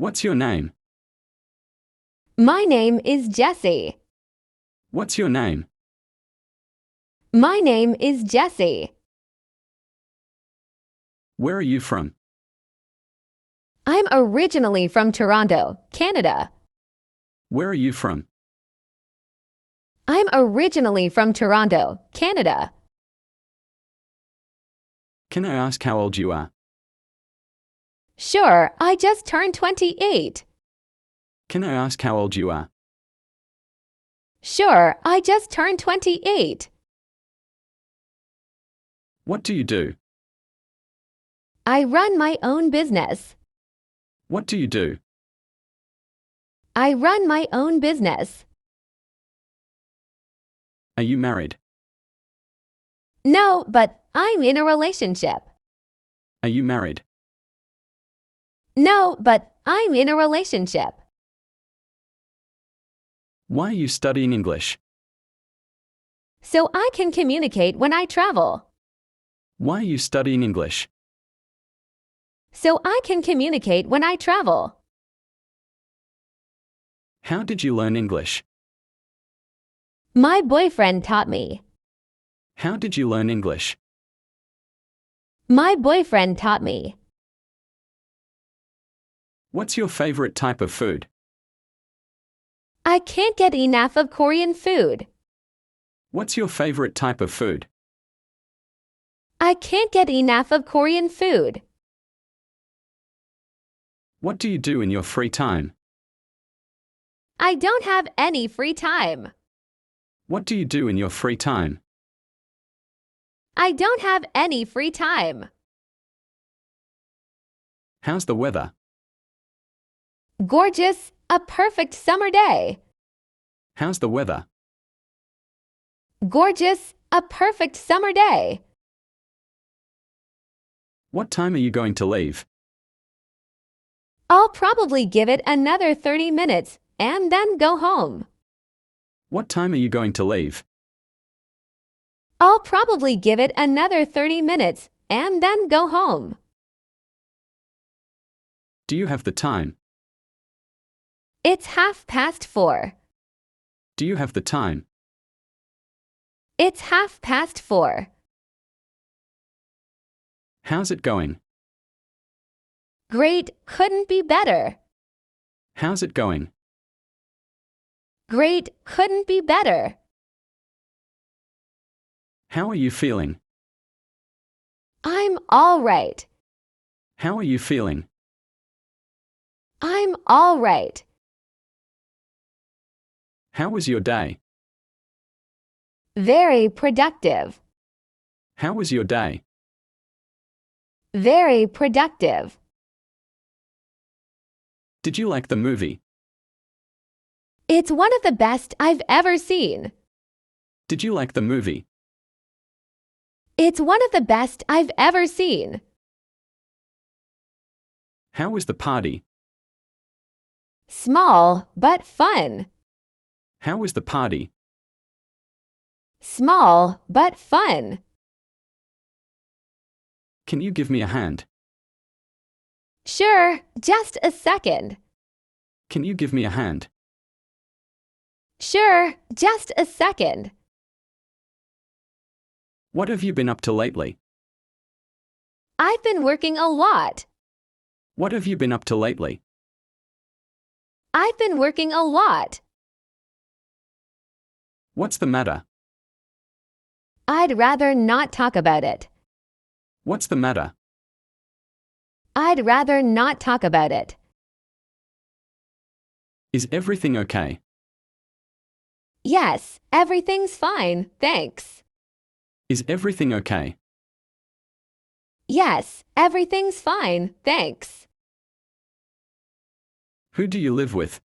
What's your name? My name is Jessie. What's your name? My name is Jessie. Where are you from? I'm originally from Toronto, Canada. Where are you from? I'm originally from Toronto, Canada. Can I ask how old you are? Sure, I just turned 28. Can I ask how old you are? Sure, I just turned 28. What do you do? I run my own business. What do you do? I run my own business. Are you married? No, but I'm in a relationship. Are you married? No, but I'm in a relationship. Why are you studying English? So I can communicate when I travel. Why are you studying English? So I can communicate when I travel. How did you learn English? My boyfriend taught me. How did you learn English? My boyfriend taught me. What's your favorite type of food? I can't get enough of Korean food. What's your favorite type of food? I can't get enough of Korean food. What do you do in your free time? I don't have any free time. What do you do in your free time? I don't have any free time. How's the weather? Gorgeous, a perfect summer day. How's the weather? Gorgeous, a perfect summer day. What time are you going to leave? I'll probably give it another 30 minutes and then go home. What time are you going to leave? I'll probably give it another 30 minutes and then go home. Do you have the time? It's 4:30. Do you have the time? It's 4:30. How's it going? Great, couldn't be better. How's it going? Great, couldn't be better. How are you feeling? I'm all right. How are you feeling? I'm all right. How was your day? Very productive. How was your day? Very productive. Did you like the movie? It's one of the best I've ever seen. Did you like the movie? It's one of the best I've ever seen. How was the party? Small, but fun. How was the party? Small, but fun. Can you give me a hand? Sure, just a second. Can you give me a hand? Sure, just a second. What have you been up to lately? I've been working a lot. What have you been up to lately? I've been working a lot. What's the matter? I'd rather not talk about it. What's the matter? I'd rather not talk about it. Is everything okay? Yes, everything's fine, thanks. Is everything okay? Yes, everything's fine, thanks. Who do you live with?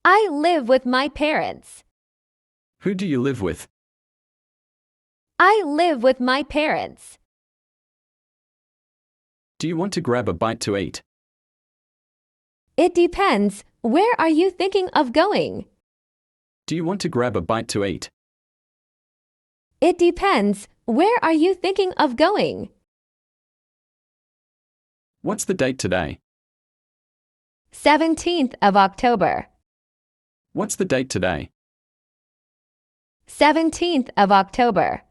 I live with my parents. Who do you live with? I live with my parents. Do you want to grab a bite to eat? It depends. Where are you thinking of going? Do you want to grab a bite to eat? It depends. Where are you thinking of going? What's the date today? 17th of October. What's the date today? 17th of October.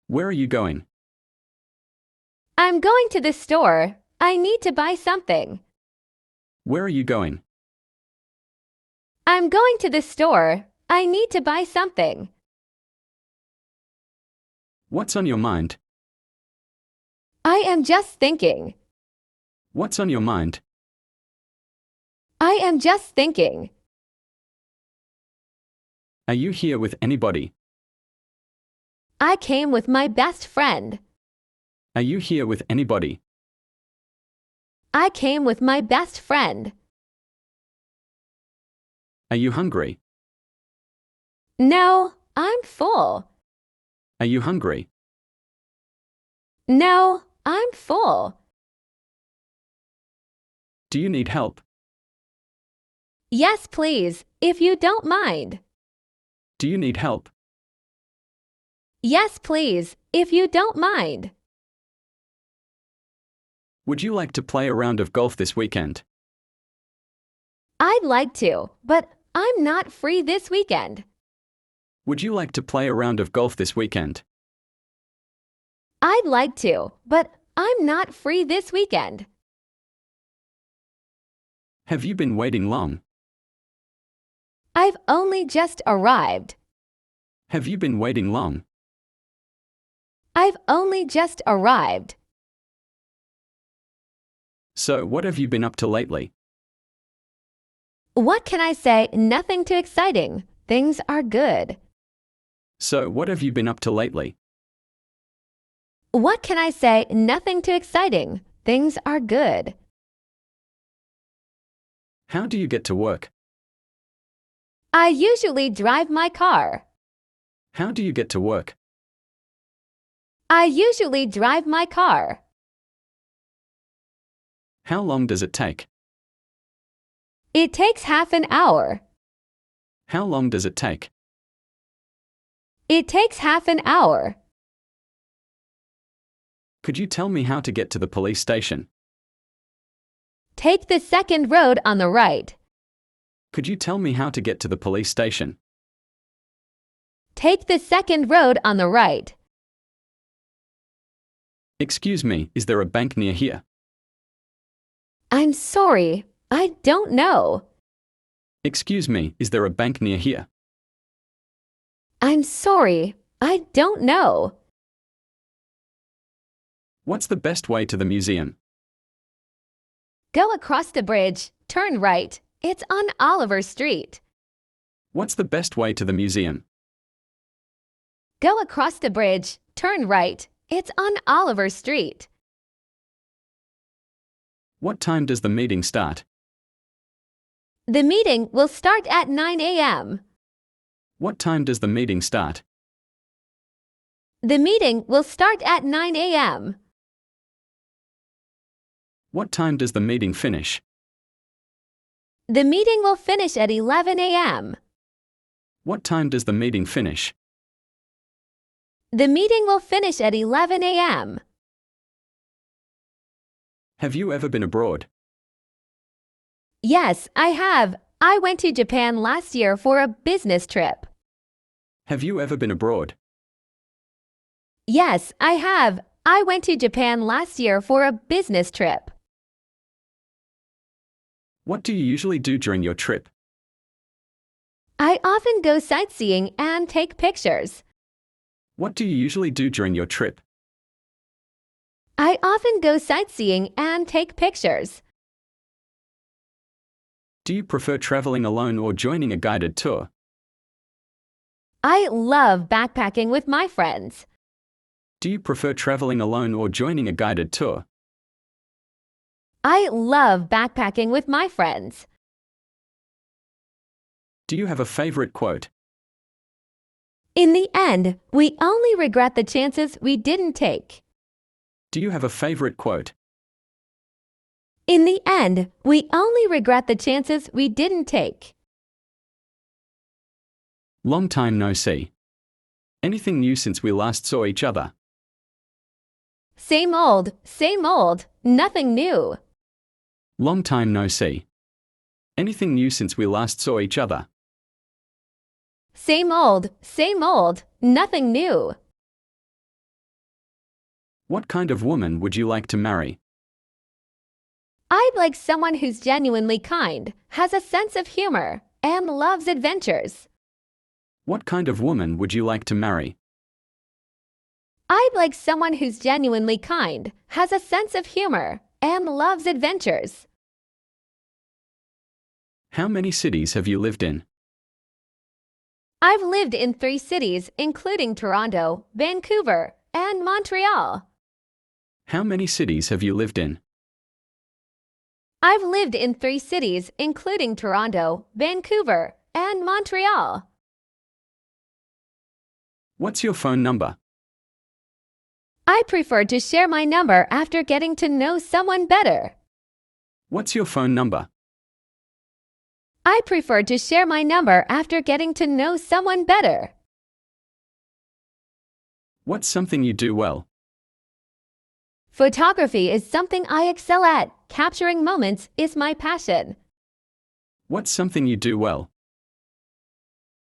Where are you going? I'm going to the store. I need to buy something. Where are you going? I'm going to the store. I need to buy something. What's on your mind? I am just thinking. What's on your mind? I am just thinking. Are you here with anybody? I came with my best friend. Are you here with anybody? I came with my best friend. Are you hungry? No, I'm full. Are you hungry? No, I'm full. Do you need help? Yes, please, if you don't mind. Do you need help? Yes, please, if you don't mind. Would you like to play a round of golf this weekend? I'd like to, but I'm not free this weekend. Would you like to play a round of golf this weekend? I'd like to, but I'm not free this weekend. Have you been waiting long? I've only just arrived. Have you been waiting long? I've only just arrived. So, what have you been up to lately? What can I say? Nothing too exciting. Things are good. So, what have you been up to lately? What can I say? Nothing too exciting. Things are good. How do you get to work? I usually drive my car. How do you get to work? I usually drive my car. How long does it take? It takes half an hour. How long does it take? It takes half an hour. Could you tell me how to get to the police station? Take the second road on the right. Could you tell me how to get to the police station? Take the second road on the right. Excuse me, is there a bank near here? I'm sorry, I don't know. Excuse me, is there a bank near here? I'm sorry, I don't know. What's the best way to the museum? Go across the bridge, turn right. It's on Oliver Street. What's the best way to the museum? Go across the bridge, turn right. It's on Oliver Street. What time does the meeting start? The meeting will start at 9 a.m. What time does the meeting start? The meeting will start at 9 a.m. What time does the meeting finish? The meeting will finish at 11 a.m. What time does the meeting finish? The meeting will finish at 11 a.m. Have you ever been abroad? Yes, I have. I went to Japan last year for a business trip. Have you ever been abroad? Yes, I have. I went to Japan last year for a business trip. What do you usually do during your trip? I often go sightseeing and take pictures. What do you usually do during your trip? I often go sightseeing and take pictures. Do you prefer traveling alone or joining a guided tour? I love backpacking with my friends. Do you prefer traveling alone or joining a guided tour? I love backpacking with my friends. Do you have a favorite quote? In the end, we only regret the chances we didn't take. Do you have a favorite quote? In the end, we only regret the chances we didn't take. Long time no see. Anything new since we last saw each other? Same old, nothing new. Long time no see. Anything new since we last saw each other? Same old, nothing new. What kind of woman would you like to marry? I'd like someone who's genuinely kind, has a sense of humor, and loves adventures. What kind of woman would you like to marry? I'd like someone who's genuinely kind, has a sense of humor, and loves adventures. How many cities have you lived in? I've lived in 3 cities, including Toronto, Vancouver, and Montreal. How many cities have you lived in? I've lived in 3 cities, including Toronto, Vancouver, and Montreal. What's your phone number? I prefer to share my number after getting to know someone better. What's your phone number? I prefer to share my number after getting to know someone better. What's something you do well? Photography is something I excel at. Capturing moments is my passion. What's something you do well?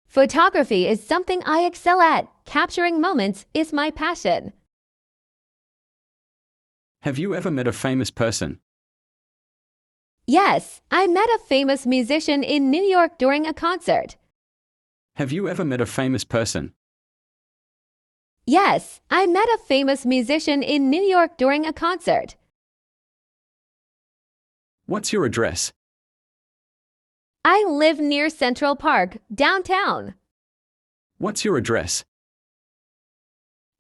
Photography is something I excel at. Capturing moments is my passion. Have you ever met a famous person? Yes, I met a famous musician in New York during a concert. Have you ever met a famous person? Yes, I met a famous musician in New York during a concert. What's your address? I live near Central Park, downtown. What's your address?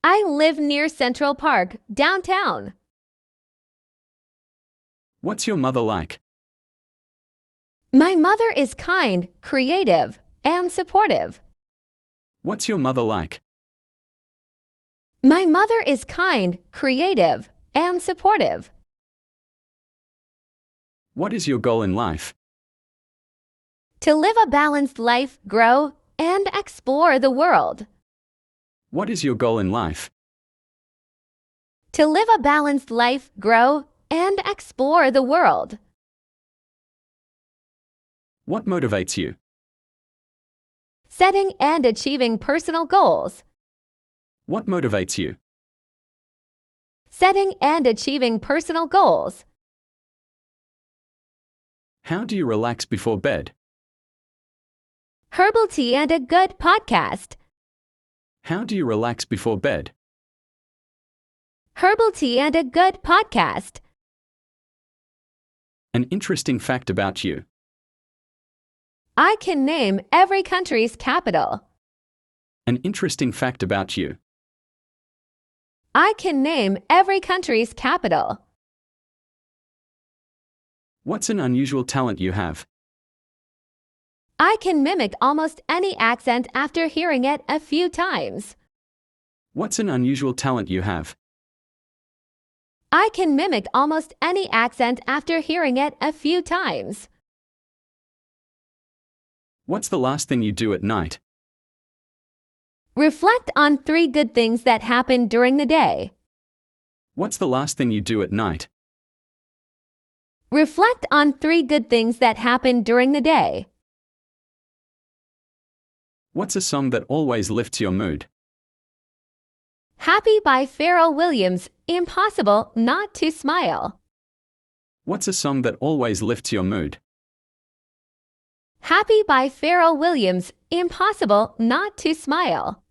I live near Central Park, downtown. What's your mother like? My mother is kind, creative, and supportive. What's your mother like? My mother is kind, creative, and supportive. What is your goal in life? To live a balanced life, grow, and explore the world. What is your goal in life? To live a balanced life, grow, and explore the world. What motivates you? Setting and achieving personal goals. What motivates you? Setting and achieving personal goals. How do you relax before bed? Herbal tea and a good podcast. How do you relax before bed? Herbal tea and a good podcast. An interesting fact about you. I can name every country's capital. An interesting fact about you. I can name every country's capital. What's an unusual talent you have? I can mimic almost any accent after hearing it a few times. What's an unusual talent you have? I can mimic almost any accent after hearing it a few times. What's the last thing you do at night? Reflect on 3 good things that happened during the day. What's the last thing you do at night? Reflect on 3 good things that happened during the day. What's a song that always lifts your mood? Happy by Pharrell Williams, Impossible Not to Smile. What's a song that always lifts your mood? Happy by Pharrell Williams, Impossible Not to Smile.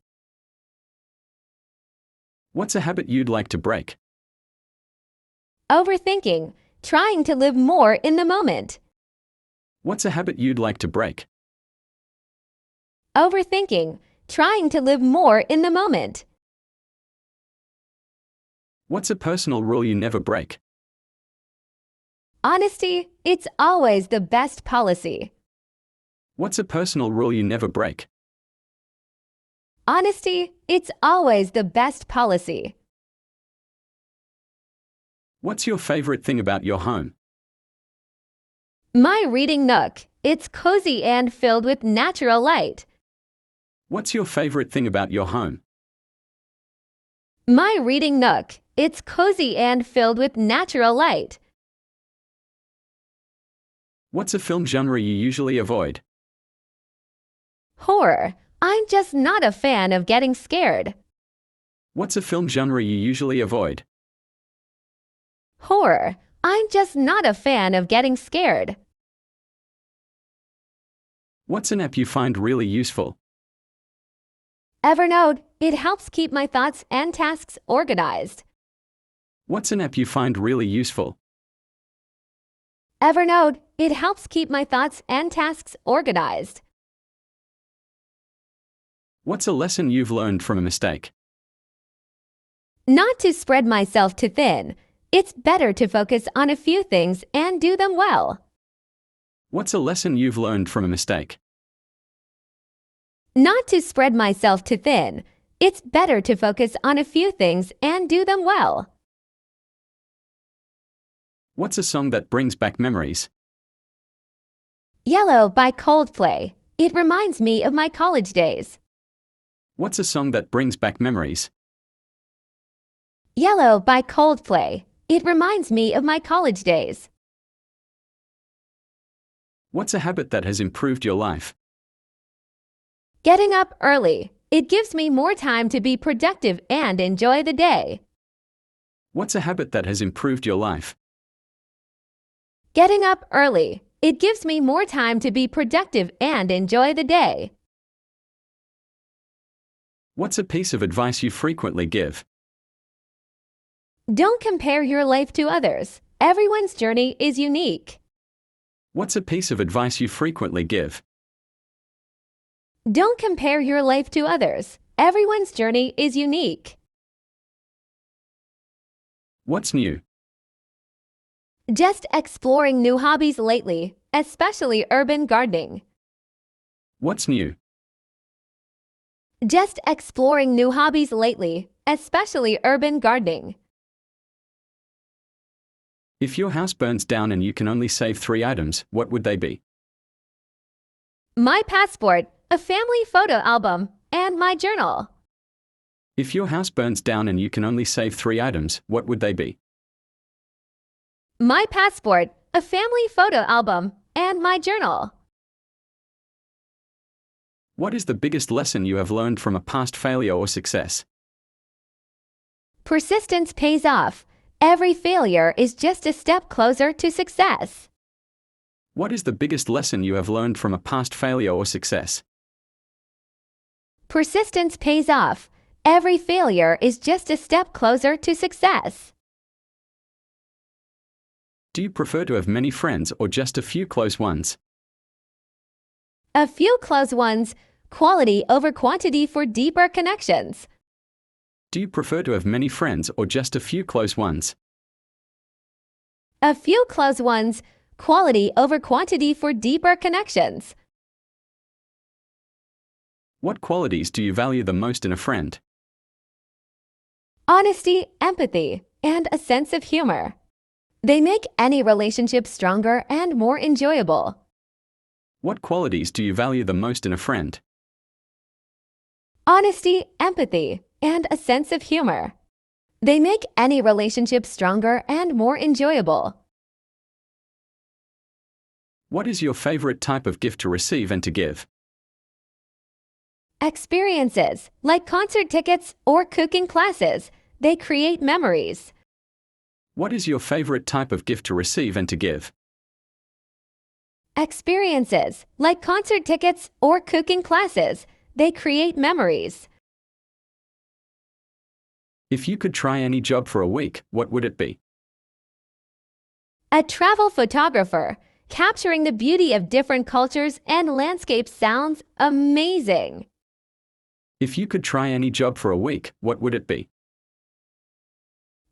What's a habit you'd like to break? Overthinking, trying to live more in the moment. What's a habit you'd like to break? Overthinking, trying to live more in the moment. What's a personal rule you never break? Honesty, it's always the best policy. What's a personal rule you never break? Honesty, it's always the best policy. What's your favorite thing about your home? My reading nook, it's cozy and filled with natural light. What's your favorite thing about your home? My reading nook, it's cozy and filled with natural light. What's a film genre you usually avoid? Horror. I'm just not a fan of getting scared. What's a film genre you usually avoid? Horror. I'm just not a fan of getting scared. What's an app you find really useful? Evernote. It helps keep my thoughts and tasks organized. What's an app you find really useful? Evernote. It helps keep my thoughts and tasks organized. What's a lesson you've learned from a mistake? Not to spread myself too thin. It's better to focus on a few things and do them well. What's a lesson you've learned from a mistake? Not to spread myself too thin. It's better to focus on a few things and do them well. What's a song that brings back memories? Yellow by Coldplay. It reminds me of my college days. What's a song that brings back memories? Yellow by Coldplay. It reminds me of my college days. What's a habit that has improved your life? Getting up early. It gives me more time to be productive and enjoy the day. What's a habit that has improved your life? Getting up early. It gives me more time to be productive and enjoy the day. What's a piece of advice you frequently give? Don't compare your life to others. Everyone's journey is unique. What's a piece of advice you frequently give? Don't compare your life to others. Everyone's journey is unique. What's new? Just exploring new hobbies lately, especially urban gardening. What's new? Just exploring new hobbies lately, especially urban gardening. If your house burns down and you can only save 3 items, what would they be? My passport, a family photo album, and my journal. If your house burns down and you can only save 3 items, what would they be? My passport, a family photo album, and my journal. What is the biggest lesson you have learned from a past failure or success? Persistence pays off. Every failure is just a step closer to success. What is the biggest lesson you have learned from a past failure or success? Persistence pays off. Every failure is just a step closer to success. Do you prefer to have many friends or just a few close ones? A few close ones, quality over quantity for deeper connections. Do you prefer to have many friends or just a few close ones? A few close ones, quality over quantity for deeper connections. What qualities do you value the most in a friend? Honesty, empathy, and a sense of humor. They make any relationship stronger and more enjoyable. What qualities do you value the most in a friend? Honesty, empathy, and a sense of humor. They make any relationship stronger and more enjoyable. What is your favorite type of gift to receive and to give? Experiences, like concert tickets or cooking classes, they create memories. What is your favorite type of gift to receive and to give? Experiences, like concert tickets or cooking classes, they create memories. If you could try any job for a week, what would it be? A travel photographer, capturing the beauty of different cultures and landscapes sounds amazing. If you could try any job for a week, what would it be?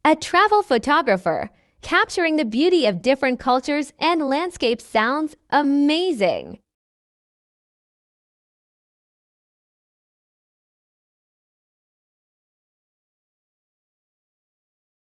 A travel photographer, capturing the beauty of different cultures and landscapes sounds amazing.